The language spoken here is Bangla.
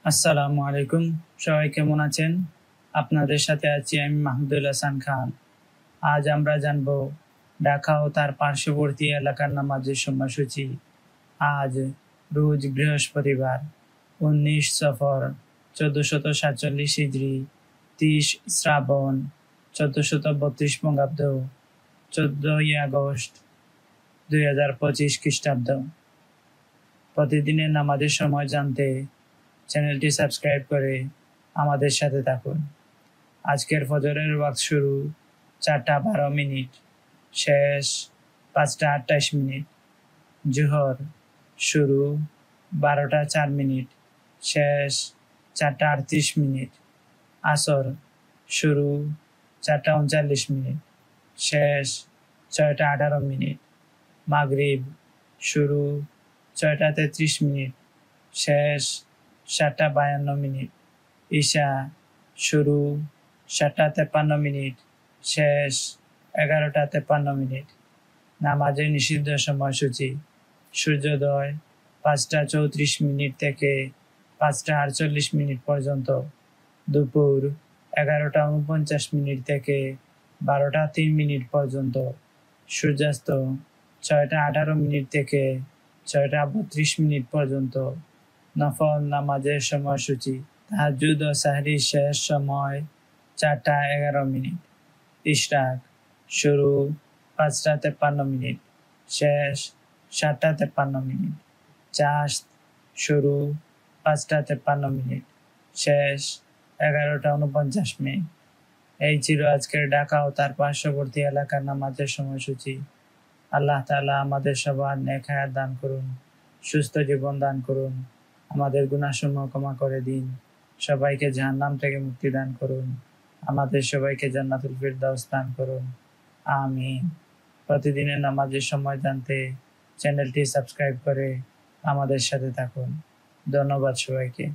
আসসালামু আলাইকুম। সবাই কেমন আছেন? আপনাদের সাথে আছি আমি মাহমুদুল হাসান খান। আজ আমরা জানব ঢাকা ও তার পার্শ্ববর্তী এলাকার নামাজের সময়সূচি। আজ রোজ বৃহস্পতিবার 19 সফর 1447 হিজরি 30 শ্রাবণ 1432 বঙ্গাব্দ 14 আগস্ট 2025 খ্রিস্টাব্দ। প্রতিদিনের নামাজের সময় জানতে চ্যানেলটি সাবস্ক্রাইব করে আমাদের সাথে থাকুন। আজকের ফজরের ওয়াক্ত শুরু 4:12, শেষ 5:28। জোহর শুরু 12:04, শেষ 4:38। আসর শুরু 4:39, শেষ 6:18। মাগরিব শুরু 6:33, শেষ 7:52। ঈশা শুরু 7:53, শেষ 11:53। নামাজের নিষিদ্ধ সময়সূচি: সূর্যোদয় 5:34 থেকে 5:48 পর্যন্ত, দুপুর 11:49 থেকে 12:03 পর্যন্ত, সূর্যাস্ত 6:18 থেকে 6:32 পর্যন্ত। নফল নামাজের সময়সূচি: তাহাজ্জুদ ও সাহরির শেষ সময় 4:11। ইশরাক শুরু 5:53, শেষ 7:53। চাশত শুরু 5:53, শেষ 11:49। এই ছিল আজকের ঢাকা ও তার পার্শ্ববর্তী এলাকার নামাজের সময়সূচি। আল্লাহ তাআলা আমাদের সবার নেক হায়াত দান করুন, সুস্থ জীবন দান করুন, আমাদের গুনাহসমূহ ক্ষমা করে দিন, সবাইকে জাহান্নাম থেকে মুক্তি দান করুন, আমাদের সবাইকে জান্নাতুল ফিরদাউস দান করুন। আমিন। প্রতিদিনের নামাজের সময় জানতে চ্যানেলটি সাবস্ক্রাইব করে আমাদের সাথে থাকুন। ধন্যবাদ সবাইকে।